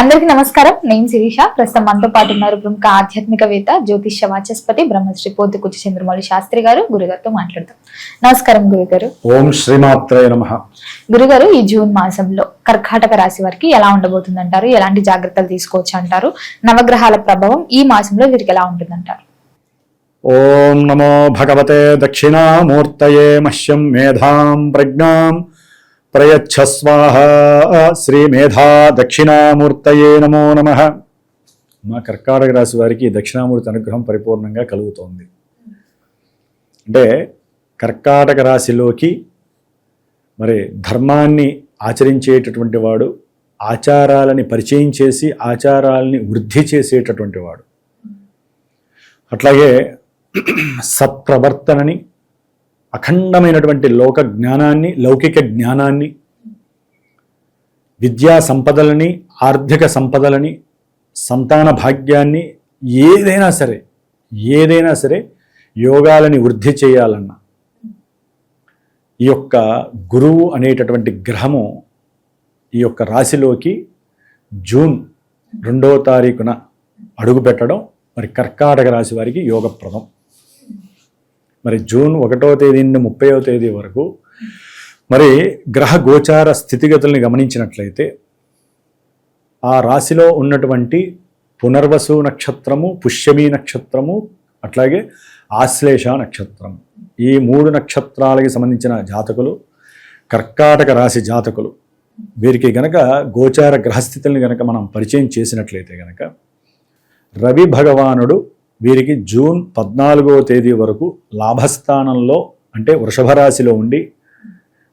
అందరికీ నమస్కారం. నేను శిరీష. ప్రస్తుతం మనతో పాటు ఉన్నారు ప్రముఖ ఆధ్యాత్మికవేత్త, జ్యోతిష్య వాచస్పతి బ్రహ్మశ్రీ పోతుకుచి చంద్రమౌళి శాస్త్రి గారు. గురుగారితో మాట్లాడతాం. నమస్కారం గురుగారు. ఓం శ్రీమాత్రే నమః. గురుగారు, ఈ జూన్ మాసంలో కర్కాటక రాశి వారికి ఎలా ఉండబోతుంది అంటారు? ఎలాంటి జాగ్రత్తలు తీసుకోవచ్చు అంటారు? నవగ్రహాల ప్రభావం ఈ మాసంలో వీరికి ఎలా ఉంటుందంటారు? ఓం నమో భగవతే దక్షిణామూర్తయే మహ్యం మేధాం ప్రజ్ఞాం ప్రయచ్ఛ స్వాహ. శ్రీ మేధా దక్షిణామూర్తయే నమో నమః. మా కర్కాటక రాశి వారికి దక్షిణామూర్తి అనుగ్రహం పరిపూర్ణంగా కలుగుతోంది. అంటే కర్కాటక రాశిలోకి మరి ధర్మాన్ని ఆచరించేటటువంటి వాడు, ఆచారాలని పరిచయం చేసి ఆచారాలని వృద్ధి చేసేటటువంటి వాడు, అట్లాగే సత్ప్రవర్తనని, అఖండమైనటువంటి లోక జ్ఞానాన్ని, లౌకిక జ్ఞానాన్ని, విద్యా సంపదలని, ఆర్థిక సంపదలని, సంతాన భాగ్యాన్ని, ఏదైనా సరే యోగాలని వృద్ధి చేయాలన్నా ఈ యొక్క గురువు అనేటటువంటి గ్రహము ఈ యొక్క రాశిలోకి జూన్ 2వ తారీఖున అడుగు పెట్టడం మరి కర్కాటక రాశి వారికి యోగప్రదం. మరి జూన్ 1వ తేదీ నుండి 30వ తేదీ వరకు మరి గ్రహ గోచార స్థితిగతుల్ని గమనించినట్లయితే ఆ రాశిలో ఉన్నటువంటి పునర్వసు నక్షత్రము, పుష్యమి నక్షత్రము, అట్లాగే ఆశ్లేష నక్షత్రము, ఈ 3 నక్షత్రాలకి సంబంధించిన జాతకులు, కర్కాటక రాశి జాతకులు, వీరికి గనక గోచార గ్రహస్థితుల్ని గనక మనం పరిచయం చేసినట్లయితే గనక రవి భగవానుడు వీరికి జూన్ 14వ తేదీ వరకు లాభస్థానంలో, అంటే వృషభ రాశిలో ఉండి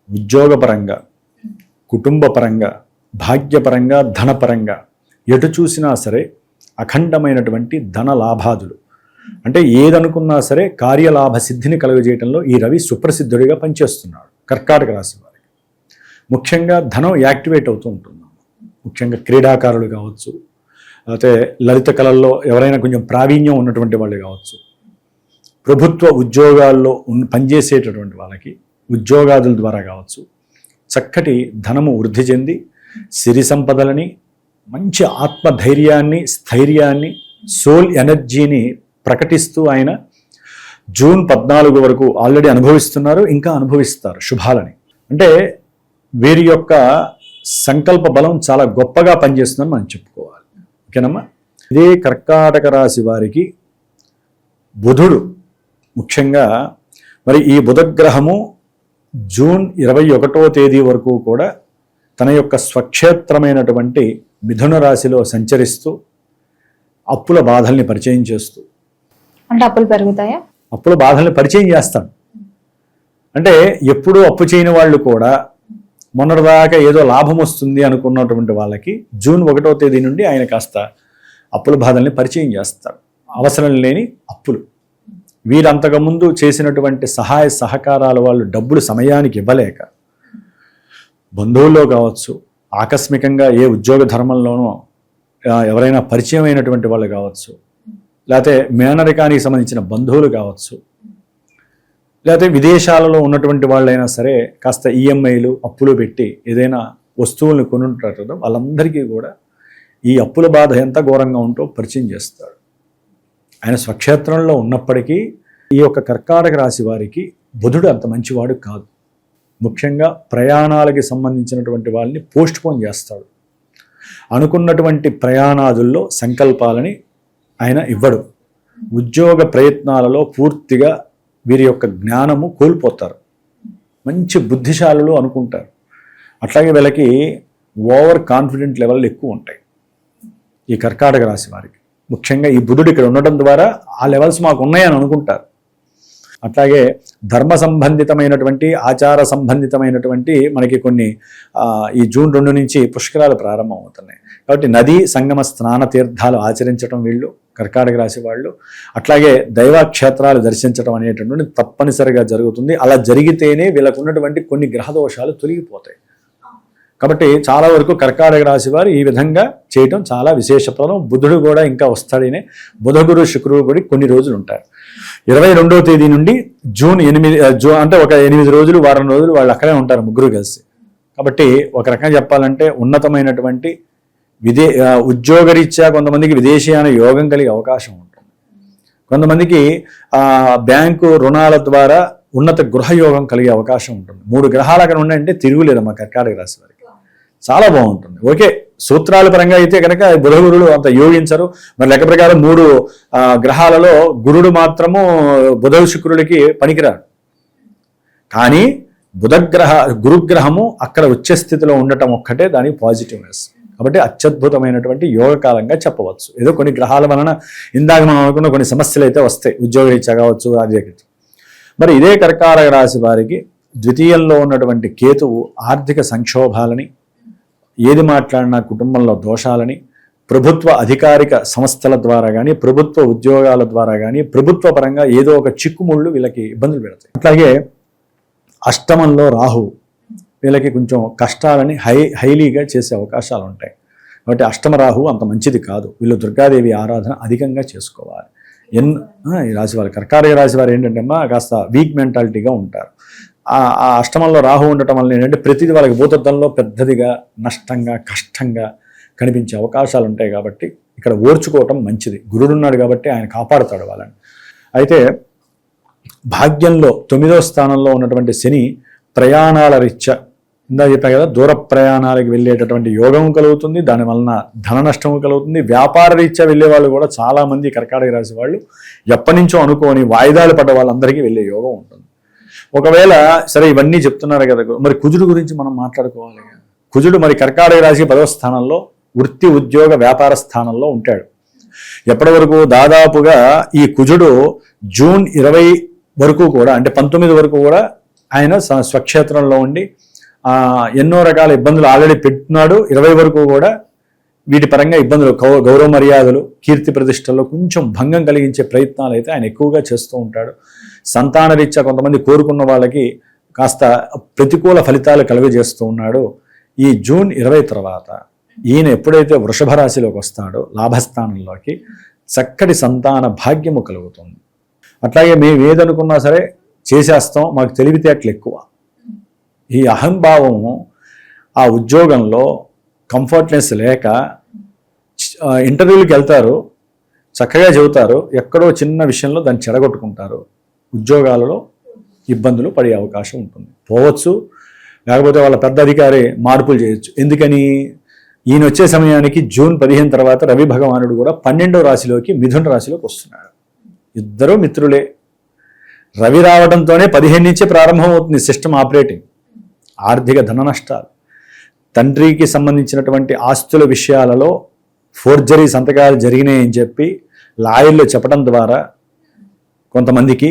ఉద్యోగపరంగా, కుటుంబపరంగా, భాగ్యపరంగా, ధనపరంగా ఎటు చూసినా సరే అఖండమైనటువంటి ధన లాభాదులు, అంటే ఏదనుకున్నా సరే కార్యలాభ సిద్ధిని కలుగజేయడంలో ఈ రవి సుప్రసిద్ధుడిగా పనిచేస్తున్నాడు కర్కాటక రాశి వారికి. ముఖ్యంగా ధనం యాక్టివేట్ అవుతూ ఉంటుంది. ముఖ్యంగా క్రీడాకారులు కావచ్చు, అయితే లలిత కళల్లో ఎవరైనా కొంచెం ప్రావీణ్యం ఉన్నటువంటి వాళ్ళు కావచ్చు, ప్రభుత్వ ఉద్యోగాల్లో పనిచేసేటటువంటి వాళ్ళకి ఉద్యోగాదుల ద్వారా కావచ్చు, చక్కటి ధనము వృద్ధి చెంది సిరి సంపదలని, మంచి ఆత్మధైర్యాన్ని, స్థైర్యాన్ని, సోల్ ఎనర్జీని ప్రకటిస్తూ ఆయన జూన్ 14 వరకు ఆల్రెడీ అనుభవిస్తున్నారు, ఇంకా అనుభవిస్తారు శుభాలని. అంటే వీరి యొక్క సంకల్ప బలం చాలా గొప్పగా పనిచేస్తుందని మనం చెప్పుకోవాలి. ఓకేనమ్మా. ఇదే కర్కాటక రాశి వారికి బుధుడు ముఖ్యంగా మరి ఈ బుధగ్రహము జూన్ 21వ తేదీ వరకు కూడా తన యొక్క స్వక్షేత్రమైనటువంటి మిథున రాశిలో సంచరిస్తూ అప్పుల బాధల్ని పరిచయం చేస్తూ, అంటే అప్పులు పెరుగుతాయా? అప్పుల బాధల్ని పరిచయం చేస్తాడు. అంటే ఎప్పుడూ అప్పు చేయని వాళ్ళు కూడా మొన్నటిదాకా ఏదో లాభం వస్తుంది అనుకున్నటువంటి వాళ్ళకి జూన్ 1వ తేదీ నుండి ఆయన కాస్త అప్పుల బాధల్ని పరిచయం చేస్తాడు. అవసరం లేని అప్పులు, వీరంతకుముందు చేసినటువంటి సహాయ సహకారాల వాళ్ళు డబ్బులు సమయానికి ఇవ్వలేక, బంధువుల్లో కావచ్చు, ఆకస్మికంగా ఏ ఉద్యోగ ధర్మంలోనో ఎవరైనా పరిచయం అయినటువంటి వాళ్ళు కావచ్చు, లేకపోతే మేనరికానికి సంబంధించిన బంధువులు కావచ్చు, లేకపోతే విదేశాలలో ఉన్నటువంటి వాళ్ళైనా సరే కాస్త ఈఎంఐలు, అప్పులు పెట్టి ఏదైనా వస్తువులను కొనుంటారు కదా, వాళ్ళందరికీ కూడా ఈ అప్పుల బాధ ఎంత ఘోరంగా ఉంటో పరిచయం చేస్తాడు. ఆయన స్వక్షేత్రంలో ఉన్నప్పటికీ ఈ యొక్క కర్కాటక రాశి వారికి బుధుడు అంత మంచివాడు కాదు. ముఖ్యంగా ప్రయాణాలకి సంబంధించినటువంటి వాళ్ళని పోస్ట్ పోన్ చేస్తాడు. అనుకున్నటువంటి ప్రయాణాదుల్లో సంకల్పాలని ఆయన ఇవ్వడు. ఉద్యోగ ప్రయత్నాలలో పూర్తిగా వీరి యొక్క జ్ఞానము కోల్పోతారు. మంచి బుద్ధిశాలులు అనుకుంటారు. అట్లాగే వీళ్ళకి ఓవర్ కాన్ఫిడెంట్ లెవెల్ ఎక్కువ ఉంటాయి ఈ కర్కాటక రాశి వారికి. ముఖ్యంగా ఈ బుధుడు ఇక్కడ ఉండడం ద్వారా ఆ లెవెల్స్ మాకు ఉన్నాయని అనుకుంటారు. అట్లాగే ధర్మ సంబంధితమైనటువంటి, ఆచార సంబంధితమైనటువంటి మనకి కొన్ని ఈ జూన్ 2 నుంచి పుష్కరాలు ప్రారంభం అవుతున్నాయి. కాబట్టి నదీ సంగమ స్నాన తీర్థాలు ఆచరించడం వీళ్ళు కర్కాటక రాశి వాళ్ళు, అట్లాగే దైవక్షేత్రాలు దర్శించడం అనేటటువంటి తప్పనిసరిగా జరుగుతుంది. అలా జరిగితేనే వీళ్ళకు ఉన్నటువంటి కొన్ని గ్రహదోషాలు తొలగిపోతాయి. కాబట్టి చాలా వరకు కర్కాటక రాశి వారు ఈ విధంగా చేయటం చాలా విశేషప్రదం. బుధుడు కూడా ఇంకా వస్తాడనే, బుధ గురు శుక్రుడు కూడా కొన్ని రోజులు ఉంటారు. 22వ తేదీ నుండి జూన్ 8 అంటే ఒక 8 రోజులు, వారం రోజులు వాళ్ళు అక్కడే ఉంటారు ముగ్గురు కలిసి. కాబట్టి ఒక రకంగా చెప్పాలంటే ఉన్నతమైనటువంటి ఉద్యోగరీత్యా కొంతమందికి విదేశీయాన యోగం కలిగే అవకాశం ఉంటుంది. కొంతమందికి బ్యాంకు రుణాల ద్వారా ఉన్నత గృహయోగం కలిగే అవకాశం ఉంటుంది. 3 గ్రహాలు అక్కడ ఉన్నాయంటే తిరుగులేదమ్మా కర్కాటక రాశి వారికి. చాలా బాగుంటుంది. ఓకే, సూత్రాల పరంగా అయితే కనుక బుధ గురుడు అంత యోగించరు. మరి లెక్క ప్రకారం 3 గ్రహాలలో గురుడు మాత్రము బుధ శుక్రుడికి పనికిరాడు. కానీ గురుగ్రహము అక్కడ ఉచ్చ స్థితిలో ఉండటం ఒక్కటే దానికి పాజిటివ్నెస్. కాబట్టి అత్యద్భుతమైనటువంటి యోగకాలంగా చెప్పవచ్చు. ఏదో కొన్ని గ్రహాల వలన ఇందాక మనం అనుకున్న కొన్ని సమస్యలు అయితే వస్తాయి, ఉద్యోగరీత్యా కావచ్చు, అది. మరి ఇదే కర్కాటక రాశి వారికి ద్వితీయంలో ఉన్నటువంటి కేతువు ఆర్థిక సంక్షోభాలని, ఏది మాట్లాడినా కుటుంబంలో దోషాలని, ప్రభుత్వ అధికారిక సంస్థల ద్వారా కానీ, ప్రభుత్వ ఉద్యోగాల ద్వారా కానీ, ప్రభుత్వ పరంగా ఏదో ఒక చిక్కుముళ్ళు వీళ్ళకి ఇబ్బందులు పెడతాయి. అట్లాగే అష్టమంలో రాహు వీళ్ళకి కొంచెం కష్టాలని హైలీగా చేసే అవకాశాలు ఉంటాయి. కాబట్టి అష్టమ రాహు అంత మంచిది కాదు. వీళ్ళు దుర్గాదేవి ఆరాధన అధికంగా చేసుకోవాలి. ఈ రాశి వారు, కర్కాటక రాశి వారు ఏంటంటే అమ్మా కాస్త వీక్ మెంటాలిటీగా ఉంటారు. ఆ అష్టమంలో రాహు ఉండటం వల్ల ఏంటంటే ప్రతిదీ వాళ్ళకి భూతద్దంలో పెద్దదిగా నష్టంగా కష్టంగా కనిపించే అవకాశాలు ఉంటాయి. కాబట్టి ఇక్కడ ఓర్చుకోవటం మంచిది. గురుడున్నాడు కాబట్టి ఆయన కాపాడుతాడు వాళ్ళని. అయితే భాగ్యంలో 9వ స్థానంలో ఉన్నటువంటి శని ప్రయాణాల రీత్యా, ఇందా చెప్పా కదా, దూర ప్రయాణాలకు వెళ్ళేటటువంటి యోగం కలుగుతుంది. దాని వలన ధన నష్టము కలుగుతుంది. వ్యాపార రీత్యా వెళ్ళే వాళ్ళు కూడా చాలామంది కర్కాటక రాశి వాళ్ళు ఎప్పటి నుంచో అనుకోని వాయిదాలు పడ్డ వాళ్ళందరికీ వెళ్ళే యోగం ఉంటుంది. ఒకవేళ సరే ఇవన్నీ చెప్తున్నారు కదా, మరి కుజుడు గురించి మనం మాట్లాడుకోవాలి. కుజుడు మరి కర్కాటక రాశి 10వ స్థానంలో వృత్తి ఉద్యోగ వ్యాపార స్థానంలో ఉంటాడు. ఎప్పటి వరకు? దాదాపుగా ఈ కుజుడు జూన్ 20 వరకు కూడా, అంటే 19 వరకు కూడా ఆయన స్వక్షేత్రంలో ఉండి ఎన్నో రకాల ఇబ్బందులు ఆల్రెడీ పెట్టున్నాడు. 20 వరకు కూడా వీటి పరంగా ఇబ్బందులు, గౌరవ మర్యాదలు, కీర్తి ప్రతిష్టల్లో కొంచెం భంగం కలిగించే ప్రయత్నాలు అయితే ఆయన ఎక్కువగా చేస్తూ ఉంటాడు. సంతాన రీత్యా కొంతమంది కోరుకున్న వాళ్ళకి కాస్త ప్రతికూల ఫలితాలు కలుగజేస్తూ ఉన్నాడు. ఈ జూన్ 20 తర్వాత ఈయన ఎప్పుడైతే వృషభ రాశిలోకి వస్తాడో లాభస్థానంలోకి, చక్కటి సంతాన భాగ్యము కలుగుతుంది. అట్లాగే మేము ఏదనుకున్నా సరే చేసేస్తాం, మాకు తెలివితేటలు ఎక్కువ, ఈ అహంభావము, ఆ ఉద్యోగంలో కంఫర్ట్నెస్ లేక ఇంటర్వ్యూలకు వెళ్తారు, చక్కగా చెబుతారు, ఎక్కడో చిన్న విషయంలో దాన్ని చెడగొట్టుకుంటారు. ఉద్యోగాలలో ఇబ్బందులు పడే అవకాశం ఉంటుంది. పోవచ్చు, లేకపోతే వాళ్ళ పెద్ద అధికారి మార్పులు చేయొచ్చు. ఎందుకని? ఈయన వచ్చే సమయానికి జూన్ 15 తర్వాత రవి భగవానుడు కూడా 12వ రాశిలోకి, మిథున రాశిలోకి వస్తున్నాడు. ఇద్దరు మిత్రులే. రవి రావడంతోనే 15 నుంచే ప్రారంభమవుతుంది సిస్టమ్ ఆపరేటింగ్. ఆర్థిక ధన నష్టాలు, తండ్రికి సంబంధించినటువంటి ఆస్తుల విషయాలలో ఫోర్జరీ సంతకాలు జరిగినాయని చెప్పి లాయర్లు చెప్పడం ద్వారా కొంతమందికి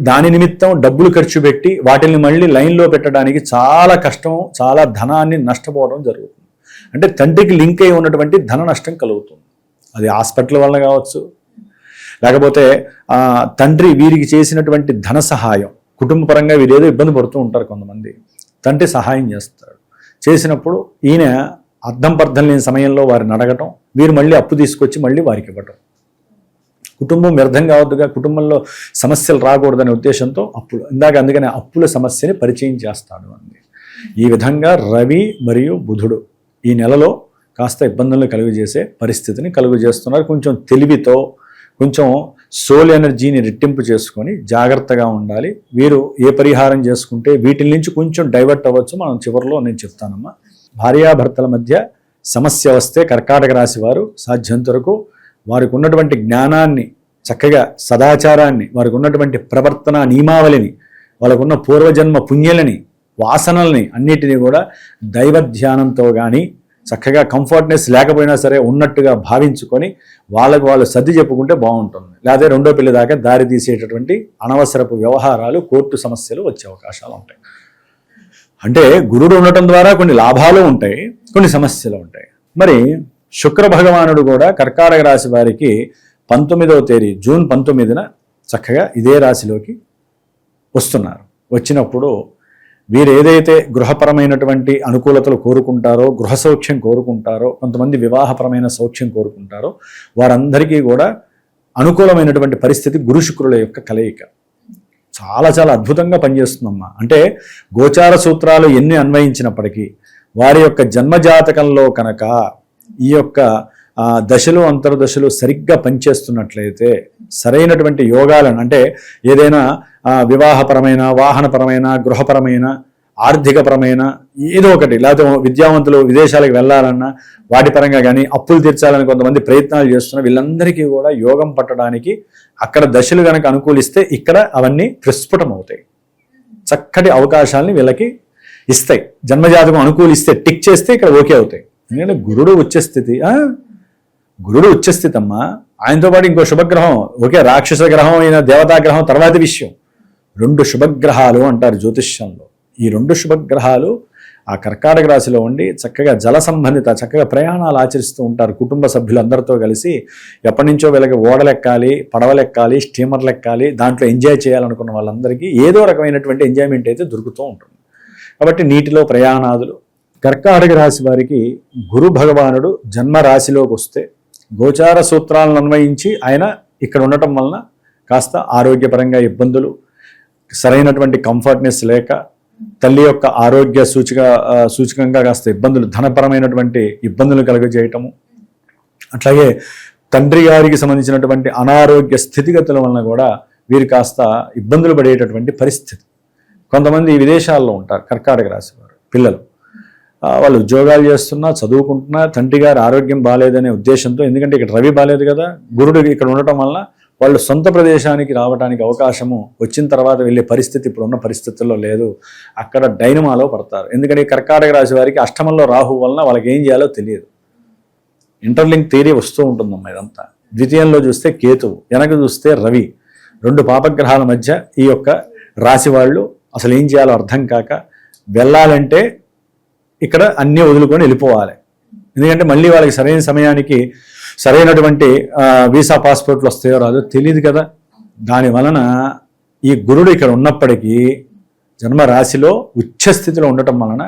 దాని నిమిత్తం డబ్బులు ఖర్చు పెట్టి వాటిని మళ్ళీ లైన్లో పెట్టడానికి చాలా కష్టం, చాలా ధనాన్ని నష్టపోవడం జరుగుతుంది. అంటే తండ్రికి లింక్ అయి ఉన్నటువంటి ధన నష్టం కలుగుతుంది. అది హాస్పిటల్ వల్ల కావచ్చు, లేకపోతే తండ్రి వీరికి చేసినటువంటి ధన సహాయం, కుటుంబ పరంగా వీరేదో ఇబ్బంది పడుతూ ఉంటారు కొంతమంది, తండ్రి సహాయం చేస్తాడు. చేసినప్పుడు ఈయన అర్థం పర్థం లేని సమయంలో వారిని అడగటం, వీరు మళ్ళీ అప్పు తీసుకొచ్చి మళ్ళీ వారికి ఇవ్వటం. కుటుంబం వ్యర్థం కావద్దుగా, కుటుంబంలో సమస్యలు రాకూడదనే ఉద్దేశంతో అప్పులు, అందుకనే అప్పుల సమస్యని పరిచయం చేస్తాడు అంది. ఈ విధంగా రవి మరియు బుధుడు ఈ నెలలో కాస్త ఇబ్బందులను కలుగజేసే పరిస్థితిని కలుగజేస్తున్నారు. కొంచెం తెలివితో, కొంచెం సోల్ ఎనర్జీని రెట్టింపు చేసుకొని జాగ్రత్తగా ఉండాలి. వీరు ఏ పరిహారం చేసుకుంటే వీటి నుంచి కొంచెం డైవర్ట్ అవ్వచ్చు, మనం చివరిలో నేను చెప్తానమ్మా. భార్యాభర్తల మధ్య సమస్య వస్తే కర్కాటక రాశి వారు సాధ్యంత వరకు వారికి ఉన్నటువంటి జ్ఞానాన్ని, చక్కగా సదాచారాన్ని, వారికి ఉన్నటువంటి ప్రవర్తన నియమావళిని, వాళ్ళకున్న పూర్వజన్మ పుణ్యలని, వాసనల్ని అన్నిటినీ కూడా దైవ ధ్యానంతో కానీ, చక్కగా కంఫర్ట్నెస్ లేకపోయినా సరే ఉన్నట్టుగా భావించుకొని వాళ్ళకు వాళ్ళు సర్ది చెప్పుకుంటే బాగుంటుంది. లేదా రెండో పెళ్లి దాకా దారి తీసేటటువంటి అనవసరపు వ్యవహారాలు, కోర్టు సమస్యలు వచ్చే అవకాశాలు ఉంటాయి. అంటే గురుడు ఉండటం ద్వారా కొన్ని లాభాలు ఉంటాయి, కొన్ని సమస్యలు ఉంటాయి. మరి శుక్ర భగవానుడు కూడా కర్కాటక రాశి వారికి 19వ తేదీ జూన్ 19న చక్కగా ఇదే రాశిలోకి వస్తున్నారు. వచ్చినప్పుడు వీరు ఏదైతే గృహపరమైనటువంటి అనుకూలతలు కోరుకుంటారో, గృహ సౌఖ్యం కోరుకుంటారో, కొంతమంది వివాహపరమైన సౌఖ్యం కోరుకుంటారో, వారందరికీ కూడా అనుకూలమైనటువంటి పరిస్థితి గురు శుక్రుల యొక్క కలయిక చాలా చాలా అద్భుతంగా పనిచేస్తుందమ్మా. అంటే గోచార సూత్రాలు ఎన్ని అన్వయించినప్పటికీ వారి యొక్క జన్మజాతకంలో కనుక ఈ యొక్క దశలు అంతర్దశలు సరిగ్గా పనిచేస్తున్నట్లయితే సరైనటువంటి యోగాలను అంటే ఏదైనా వివాహపరమైన, వాహనపరమైన, గృహపరమైన, ఆర్థికపరమైన ఏదో ఒకటి, లేకపోతే విద్యావంతులు విదేశాలకు వెళ్ళాలన్నా వాటి పరంగా కానీ, అప్పులు తీర్చాలని కొంతమంది ప్రయత్నాలు చేస్తున్న వీళ్ళందరికీ కూడా యోగం పట్టడానికి అక్కడ దశలు కనుక అనుకూలిస్తే ఇక్కడ అవన్నీ ప్రస్ఫుటం అవుతాయి. చక్కటి అవకాశాలని వీళ్ళకి ఇస్తాయి. జన్మజాతకం అనుకూలిస్తే టిక్ చేస్తే ఇక్కడ ఓకే అవుతాయి. ఎందుకంటే గురుడు ఉచ్చస్థితి, గురుడు ఉచ్చస్థితి అమ్మా. ఆయనతో పాటు ఇంకో శుభగ్రహం, ఓకే రాక్షస గ్రహం అయిన దేవతా గ్రహం తర్వాతి విషయం. 2 శుభగ్రహాలు అంటారు జ్యోతిష్యంలో. ఈ 2 శుభగ్రహాలు ఆ కర్కాటక రాశిలో ఉండి చక్కగా జల సంబంధిత చక్కగా ప్రయాణాలు ఆచరిస్తూ ఉంటారు. కుటుంబ సభ్యులందరితో కలిసి ఎప్పటి నుంచో వీళ్ళకి ఓడలెక్కాలి, పడవలెక్కాలి, స్టీమర్లు ఎక్కాలి, దాంట్లో ఎంజాయ్ చేయాలనుకున్న వాళ్ళందరికీ ఏదో రకమైనటువంటి ఎంజాయ్మెంట్ అయితే దొరుకుతూ ఉంటుంది. కాబట్టి నీటిలో ప్రయాణాదులు. కర్కాటక రాశి వారికి గురు భగవానుడు జన్మ రాశిలోకి వస్తే గోచార సూత్రాలను అన్వయించి ఆయన ఇక్కడ ఉండటం వలన కాస్త ఆరోగ్యపరంగా ఇబ్బందులు, సరైనటువంటి కంఫర్ట్నెస్ లేక, తల్లి యొక్క ఆరోగ్య సూచకంగా కాస్త ఇబ్బందులు, ధనపరమైనటువంటి ఇబ్బందులు కలుగజేయటము, అట్లాగే తండ్రి గారికి సంబంధించినటువంటి అనారోగ్య స్థితిగతుల వలన కూడా వీరు కాస్త ఇబ్బందులు పడేటటువంటి పరిస్థితి. కొంతమంది విదేశాల్లో ఉంటారు కర్కాటక రాశి వారు పిల్లలు, వాళ్ళు ఉద్యోగాలు చేస్తున్నా, చదువుకుంటున్నా, తండ్రి గారి ఆరోగ్యం బాగాలేదనే ఉద్దేశంతో, ఎందుకంటే ఇక్కడ రవి బాగాలేదు కదా, గురుడు ఇక్కడ ఉండటం వలన వాళ్ళు సొంత ప్రదేశానికి రావడానికి అవకాశము వచ్చిన తర్వాత వెళ్ళే పరిస్థితి ఇప్పుడున్న పరిస్థితుల్లో లేదు. అక్కడ డైనమాలో పడతారు. ఎందుకంటే కర్కాటక రాశి వారికి అష్టమంలో రాహు వలన వాళ్ళకి ఏం చేయాలో తెలియదు. ఇంటర్లింక్ థియరీ వస్తూ ఉంటుందమ్మా ఇదంతా. ద్వితీయంలో చూస్తే కేతువు, వెనక చూస్తే రవి, 2 పాపగ్రహాల మధ్య ఈ యొక్క రాశి వాళ్ళు అసలు ఏం చేయాలో అర్థం కాక వెళ్ళాలంటే ఇక్కడ అన్నీ వదులుకొని వెళ్ళిపోవాలి. ఎందుకంటే మళ్ళీ వాళ్ళకి సరైన సమయానికి సరైనటువంటి వీసా పాస్పోర్ట్లు వస్తాయో రాదో తెలియదు కదా. దాని వలన ఈ గురుడు ఇక్కడ ఉన్నప్పటికీ జన్మ రాశిలో ఉచ్చస్థితిలో ఉండటం వలన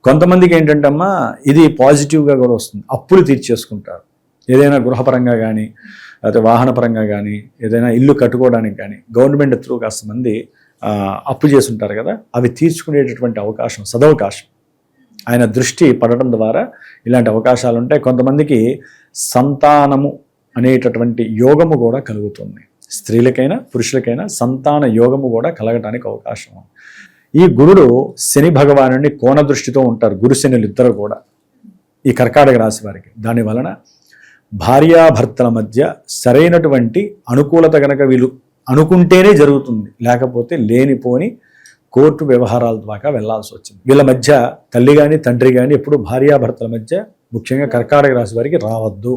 కొంతమందికి ఏంటంటే అమ్మా ఇది పాజిటివ్గా కూడా వస్తుంది. అప్పులు తీర్చేసుకుంటారు. ఏదైనా గృహపరంగా కానీ, లేకపోతే వాహనపరంగా కానీ, ఏదైనా ఇల్లు కట్టుకోవడానికి కానీ గవర్నమెంట్ త్రూ కాస్త మంది అప్పు చేసి ఉంటారు కదా, అవి తీర్చుకునేటటువంటి అవకాశం, సదవకాశం ఆయన దృష్టి పడటం ద్వారా ఇలాంటి అవకాశాలు ఉంటాయి. కొంతమందికి సంతానము అనేటటువంటి యోగము కూడా కలుగుతుంది. స్త్రీలకైనా పురుషులకైనా సంతాన యోగము కూడా కలగటానికి అవకాశం. ఈ గురుడు శని భగవానుడిని కోణ దృష్టితో ఉంటారు, గురు శనులు ఇద్దరు కూడా ఈ కర్కాటక రాశి వారికి. దాని వలన భార్యాభర్తల మధ్య సరైనటువంటి అనుకూలత కనుక వీళ్ళు అనుకుంటేనే జరుగుతుంది, లేకపోతే లేనిపోని కోర్టు వ్యవహారాల ద్వారా వెళ్లాల్సి వచ్చింది. వీళ్ళ మధ్య తల్లి కానీ తండ్రి కానీ ఎప్పుడు భార్యాభర్తల మధ్య ముఖ్యంగా కర్కాటక రాశి వారికి రావద్దు.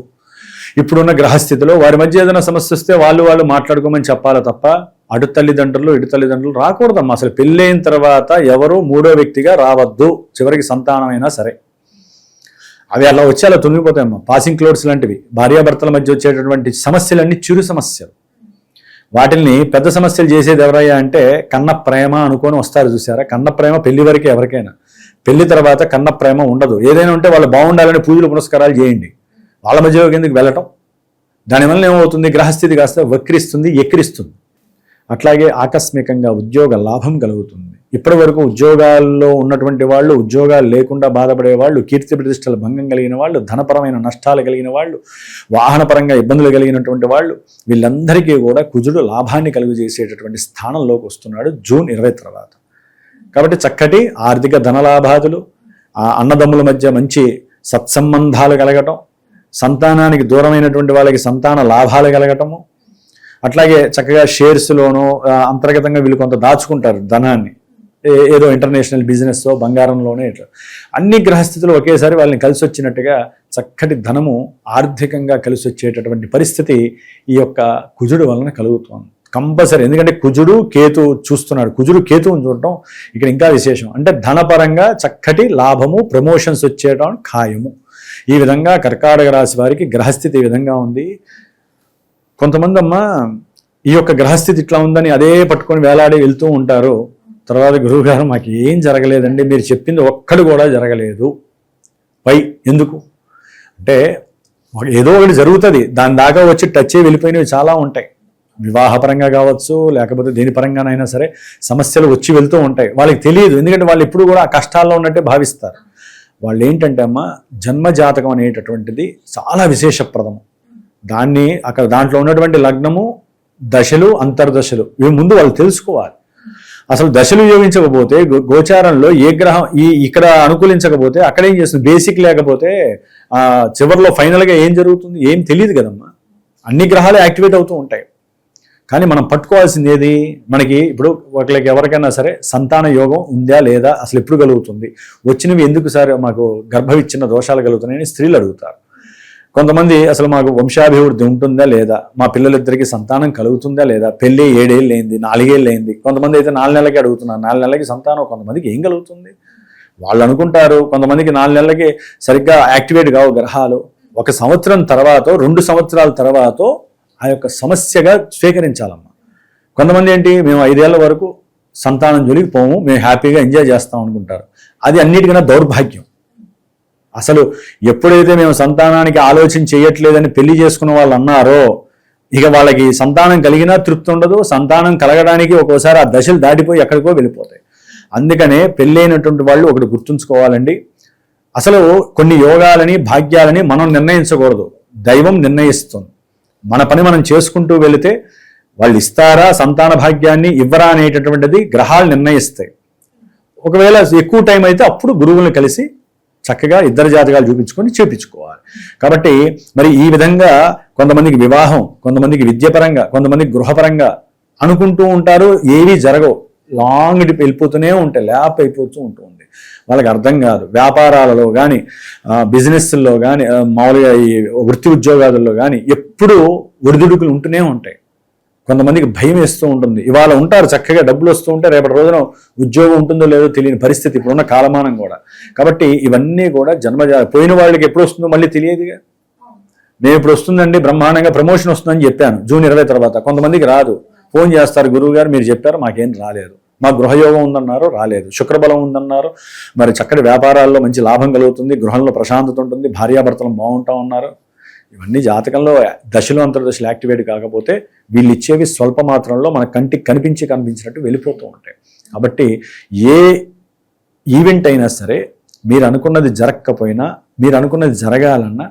ఇప్పుడున్న గ్రహస్థితిలో వారి మధ్య ఏదైనా సమస్య వస్తే వాళ్ళు మాట్లాడుకోమని చెప్పాలి తప్ప అటు తల్లిదండ్రులు ఇటు తల్లిదండ్రులు రాకూడదమ్మా. అసలు పెళ్ళైన తర్వాత ఎవరు 3వ వ్యక్తిగా రావద్దు. చివరికి సంతానమైనా సరే అవి అలా వచ్చి అలా తొలగిపోతాయమ్మా. పాసింగ్ క్లౌడ్స్ లాంటివి భార్యాభర్తల మధ్య వచ్చేటటువంటి సమస్యలన్నీ చిరు సమస్యలు. వాటిల్ని పెద్ద సమస్యలు చేసేది ఎవరయ్యా అంటే కన్న ప్రేమ అనుకొని వస్తారు చూసారా. కన్న ప్రేమ పెళ్లి వరకే ఎవరికైనా, పెళ్లి తర్వాత కన్న ప్రేమ ఉండదు. ఏదైనా ఉంటే వాళ్ళు బాగుండాలని పూజలు పునస్కారాలు చేయండి, వాళ్ళ మధ్యలోకి ఎందుకు వెళ్ళటం. దానివల్ల ఏమవుతుంది, గ్రహస్థితి కాస్త వక్రిస్తుంది, ఎక్కిరిస్తుంది. అట్లాగే ఆకస్మికంగా ఉద్యోగ లాభం కలుగుతుంది. ఇప్పటి వరకు ఉద్యోగాల్లో ఉన్నటువంటి వాళ్ళు, ఉద్యోగాలు లేకుండా బాధపడే వాళ్ళు, కీర్తి ప్రతిష్టల భంగం కలిగిన వాళ్ళు, ధనపరమైన నష్టాలు కలిగిన వాళ్ళు, వాహనపరంగా ఇబ్బందులు కలిగినటువంటి వాళ్ళు, వీళ్ళందరికీ కూడా కుజుడు లాభాన్ని కలుగజేసేటటువంటి స్థానంలోకి వస్తున్నాడు జూన్ 20 తర్వాత. కాబట్టి చక్కటి ఆర్థిక ధనలాభాదులు, అన్నదమ్ముల మధ్య మంచి సత్సంబంధాలు కలగటం, సంతానానికి దూరమైనటువంటి వాళ్ళకి సంతాన లాభాలు కలగటము, అట్లాగే చక్కగా షేర్స్లోనూ అంతర్గతంగా వీళ్ళు కొంత దాచుకుంటారు ధనాన్ని, ఏదో ఇంటర్నేషనల్ బిజినెస్ బంగారంలోనే, ఇట్లా అన్ని గ్రహస్థితులు ఒకేసారి వాళ్ళని కలిసి వచ్చినట్టుగా చక్కటి ధనము ఆర్థికంగా కలిసి వచ్చేటటువంటి పరిస్థితి ఈ యొక్క కుజుడు వలన కలుగుతుంది కంపల్సరీ. ఎందుకంటే కుజుడు కేతు చూస్తున్నాడు, కుజుడు కేతువుని చూడటం ఇక్కడ ఇంకా విశేషం. అంటే ధనపరంగా చక్కటి లాభము, ప్రమోషన్స్ వచ్చేయడం ఖాయము. ఈ విధంగా కర్కాటక రాశి వారికి గ్రహస్థితి ఈ విధంగా ఉంది. కొంతమంది అమ్మా ఈ యొక్క గ్రహస్థితి ఇట్లా ఉందని అదే పట్టుకొని వేలాడి వెళ్తూ ఉంటారు. తర్వాత గురువుగారు మాకు ఏం జరగలేదండి, మీరు చెప్పింది ఒక్కడు కూడా జరగలేదు. ఎందుకు అంటే ఏదో ఒకటి జరుగుతుంది, దాని దాకా వచ్చి టచ్ అయ్యి వెళ్ళిపోయినవి చాలా ఉంటాయి. వివాహపరంగా కావచ్చు, లేకపోతే దేని పరంగానైనా సరే సమస్యలు వచ్చి వెళ్తూ ఉంటాయి. వాళ్ళకి తెలియదు, ఎందుకంటే వాళ్ళు ఎప్పుడు కూడా ఆ కష్టాల్లో ఉన్నట్టే భావిస్తారు. వాళ్ళు ఏంటంటే అమ్మ, జన్మజాతకం అనేటటువంటిది చాలా విశేషప్రదం. దాంట్లో ఉన్నటువంటి లగ్నము, దశలు, అంతర్దశలు ఇవి ముందు వాళ్ళు తెలుసుకోవాలి. అసలు దశలు యోగించకపోతే, గోచారంలో ఏ గ్రహం ఇక్కడ అనుకూలించకపోతే అక్కడ ఏం చేస్తుంది, బేసిక్ లేకపోతే చివరిలో ఫైనల్గా ఏం జరుగుతుంది ఏం తెలియదు కదమ్మా. అన్ని గ్రహాలు యాక్టివేట్ అవుతూ ఉంటాయి. కానీ మనం పట్టుకోవాల్సింది ఏది, మనకి ఇప్పుడు ఒకరికి ఎవరికైనా సరే సంతాన యోగం ఉందా లేదా, అసలు ఎప్పుడు కలుగుతుంది, వచ్చినవి ఎందుకు సార్ మాకు గర్భవిచ్ఛిన్న దోషాలు కలుగుతున్నాయని స్త్రీలు అడుగుతారు. కొంతమంది అసలు మాకు వంశాభివృద్ధి ఉంటుందా లేదా, మా పిల్లలిద్దరికీ సంతానం కలుగుతుందా లేదా, పెళ్ళి 7 ఏళ్ళు అయింది, 4 ఏళ్ళు అయింది, కొంతమంది అయితే 4 నెలలకి అడుగుతున్నారు, 4 నెలలకి సంతానం, కొంతమందికి ఏం కలుగుతుంది వాళ్ళు అనుకుంటారు. కొంతమందికి 4 నెలలకి సరిగ్గా యాక్టివేట్ కావు గ్రహాలు. 1 సంవత్సరం తర్వాత, 2 సంవత్సరాల తర్వాత ఆ యొక్క సమస్యగా స్వీకరించాలమ్మా. కొంతమంది ఏంటి, మేము 5 ఏళ్ల వరకు సంతానం జోలికి పోము, మేము హ్యాపీగా ఎంజాయ్ చేస్తాం అనుకుంటారు. అది అన్నిటికన్నా దౌర్భాగ్యం. అసలు ఎప్పుడైతే మేము సంతానానికి ఆలోచన చేయట్లేదని పెళ్లి చేసుకున్న వాళ్ళు అన్నారో, ఇక వాళ్ళకి సంతానం కలిగినా తృప్తి ఉండదు, సంతానం కలగడానికి ఒక్కోసారి ఆ దశలు దాటిపోయి ఎక్కడికో వెళ్ళిపోతాయి. అందుకనే పెళ్ళైనటువంటి వాళ్ళు ఒకటి గుర్తుంచుకోవాలండి, అసలు కొన్ని యోగాలని భాగ్యాలని మనం నిర్ణయించకూడదు, దైవం నిర్ణయిస్తుంది. మన పని మనం చేసుకుంటూ వెళితే వాళ్ళు ఇస్తారా సంతాన భాగ్యాన్ని, ఇవ్వరా అనేటటువంటిది గ్రహాలు నిర్ణయిస్తాయి. ఒకవేళ ఎక్కువ టైం అయితే అప్పుడు గురువులను కలిసి చక్కగా ఇద్దరు జాతకాలు చూపించుకొని చేపించుకోవాలి. కాబట్టి మరి ఈ విధంగా కొంతమందికి వివాహం, కొంతమందికి విద్యపరంగా, కొంతమందికి గృహపరంగా అనుకుంటూ ఉంటారు, ఏవీ జరగవు, లాంగ్ వెళ్ళిపోతూనే ఉంటాయి, ల్యాప్ అయిపోతూ ఉంటుంది, వాళ్ళకి అర్థం కాదు. వ్యాపారాలలో కానీ, బిజినెస్ల్లో కానీ, మామూలుగా ఈ వృత్తి ఉద్యోగాలలో కానీ ఎప్పుడూ ఒడిదుడుకులు ఉంటూనే ఉంటాయి. కొంతమందికి భయం వేస్తూ ఉంటుంది. ఇవాళ ఉంటారు చక్కగా డబ్బులు వస్తూ ఉంటే రేపటి రోజున ఉద్యోగం ఉంటుందో లేదో తెలియని పరిస్థితి ఇప్పుడున్న కాలమానం కూడా. కాబట్టి ఇవన్నీ కూడా పోయిన వాళ్ళకి ఎప్పుడు వస్తుందో మళ్ళీ తెలియదుగా. నేను ఇప్పుడు వస్తుందండి బ్రహ్మాండంగా ప్రమోషన్ వస్తుందని చెప్పాను జూన్ 20 తర్వాత, కొంతమందికి రాదు. ఫోన్ చేస్తారు, గురువు గారు మీరు చెప్పారు మాకేం రాలేదు, మా గృహయోగం ఉందన్నారు రాలేదు, శుక్రబలం ఉందన్నారు, మరి చక్కటి వ్యాపారాల్లో మంచి లాభం కలుగుతుంది, గృహంలో ప్రశాంతత ఉంటుంది, భార్యాభర్తలు బాగుంటా ఉన్నారు. ఇవన్నీ జాతకంలో దశలు అంతర్దశలు యాక్టివేట్ కాకపోతే వీళ్ళు ఇచ్చేవి స్వల్ప మాత్రంలో మన కంటికి కనిపించినట్టు వెళ్ళిపోతూ ఉంటాయి. కాబట్టి ఏ ఈవెంట్ అయినా సరే మీరు అనుకున్నది జరగకపోయినా, మీరు అనుకున్నది జరగాలన్నా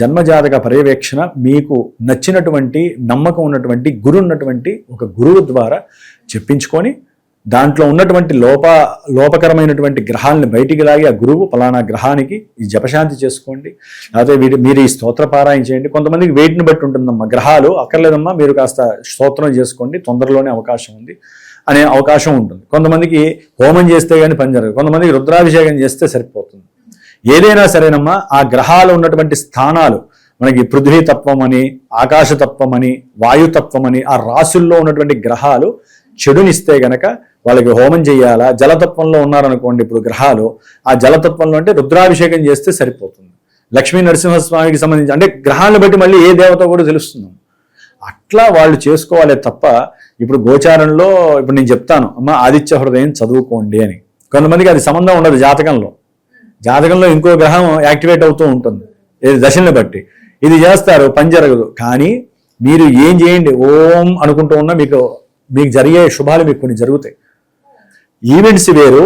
జన్మజాతక పర్యవేక్షణ, మీకు నచ్చినటువంటి నమ్మకం ఉన్నటువంటి ఉన్నటువంటి ఒక గురువు ద్వారా చెప్పించుకొని దాంట్లో ఉన్నటువంటి లోపకరమైనటువంటి గ్రహాలను బయటికి లాగి ఆ గురువు పలానా గ్రహానికి ఈ జపశాంతి చేసుకోండి, లేకపోతే మీరు ఈ స్తోత్ర పారాయణ చేయండి. కొంతమందికి వెయిట్ని బట్టి ఉంటుందమ్మా, గ్రహాలు అక్కర్లేదమ్మా మీరు కాస్త స్తోత్రం చేసుకోండి తొందరలోనే అవకాశం ఉంది అనే అవకాశం ఉంటుంది. కొంతమందికి హోమం చేస్తే కానీ పని జరగదు, కొంతమందికి రుద్రాభిషేకం చేస్తే సరిపోతుంది. ఏదైనా సరేనమ్మా, ఆ గ్రహాలు ఉన్నటువంటి స్థానాలు మనకి పృథ్వీతత్వం అని, ఆకాశతత్వం అని, వాయుతత్వం అని, ఆ రాశుల్లో ఉన్నటువంటి గ్రహాలు చెడునిస్తే గనక వాళ్ళకి హోమం చేయాలా. జలతత్వంలో ఉన్నారనుకోండి ఇప్పుడు గ్రహాలు, ఆ జలతత్వంలో అంటే రుద్రాభిషేకం చేస్తే సరిపోతుంది. లక్ష్మీ నరసింహస్వామికి సంబంధించి అంటే గ్రహాలను బట్టి మళ్ళీ ఏ దేవత కూడా తెలుస్తుంది. అట్లా వాళ్ళు చేసుకోవాలే తప్ప ఇప్పుడు గోచారంలో ఇప్పుడు నేను చెప్తాను అమ్మ ఆదిత్య హృదయం చదువుకోండి అని, కొంతమందికి అది సంబంధం ఉండదు. జాతకంలో ఇంకో గ్రహం యాక్టివేట్ అవుతూ ఉంటుంది దశల్ని బట్టి, ఇది చేస్తారు పని జరగదు. కానీ మీరు ఏం చేయండి, ఓం అనుకుంటూ ఉన్నా మీకు జరిగే శుభాలు మీకు కొన్ని జరుగుతాయి. ఈవెంట్స్ వేరు,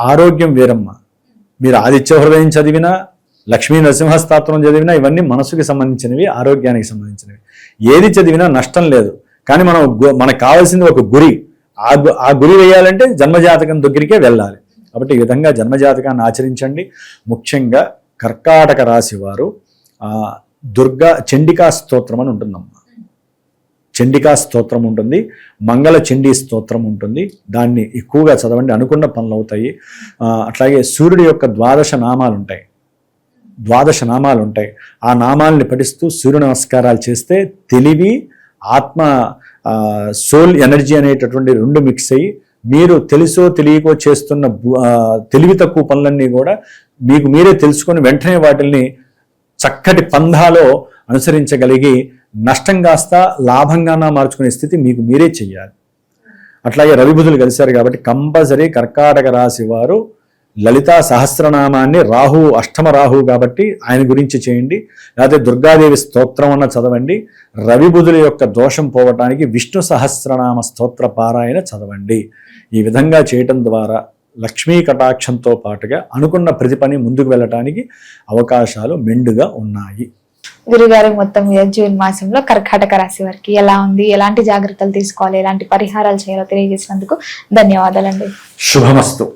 ఆరోగ్యం వేరమ్మా. మీరు ఆదిత్య హృదయం చదివినా, లక్ష్మీ నరసింహస్తోత్రం చదివినా ఇవన్నీ మనసుకి సంబంధించినవి, ఆరోగ్యానికి సంబంధించినవి. ఏది చదివినా నష్టం లేదు. కానీ మనకు కావాల్సింది ఒక గురి. ఆ గురి వేయాలంటే జన్మజాతకం దగ్గరికే వెళ్ళాలి. కాబట్టి ఈ విధంగా జన్మజాతకాన్ని ఆచరించండి. ముఖ్యంగా కర్కాటక రాశి వారు చండికా స్తోత్రం అని ఉంటుందమ్మా. చండికా స్తోత్రం ఉంటుంది, మంగళ చండీ స్తోత్రం ఉంటుంది. దాన్ని ఎక్కువగా చదవండి, అనుకున్న పనులు అవుతాయి. అట్లాగే సూర్యుడి యొక్క 12 నామాలు ఉంటాయి. ఆ నామాలని పఠిస్తూ సూర్య నమస్కారాలు చేస్తే తెలివి, ఆత్మ, సోల్ ఎనర్జీ అనేటటువంటి 2 మిక్స్ అయ్యి మీరు తెలుసో తెలియకో చేస్తున్న తెలివి తక్కువ పనులన్నీ కూడా మీకు మీరే తెలుసుకొని వెంటనే వాటిల్ని చక్కటి పంధాలో అనుసరించగలిగి నష్టం కాస్త లాభంగానా మార్చుకునే స్థితి మీకు మీరే చెయ్యాలి. అట్లాగే రవి బుధులు కలిశారు కాబట్టి కంపల్సరీ కర్కాటక రాశి వారు లలితా సహస్రనామాన్ని, అష్టమ రాహు కాబట్టి ఆయన గురించి చేయండి, లేకపోతే దుర్గాదేవి స్తోత్రం అన్న చదవండి. రవి బుధుల యొక్క దోషం పోవటానికి విష్ణు సహస్రనామ స్తోత్ర పారాయణ చదవండి. ఈ విధంగా చేయటం ద్వారా లక్ష్మీ కటాక్షంతో పాటుగా అనుకున్న ప్రతి పని ముందుకు వెళ్ళటానికి అవకాశాలు మెండుగా ఉన్నాయి. గురుగారు, మొత్తం మీద జూన్ మాసంలో కర్కాటక రాశి వారికి ఎలా ఉంది, ఎలాంటి జాగ్రత్తలు తీసుకోవాలి, ఎలాంటి పరిహారాలు చేయాలో తెలియజేసినందుకు ధన్యవాదాలండి. శుభమస్తు.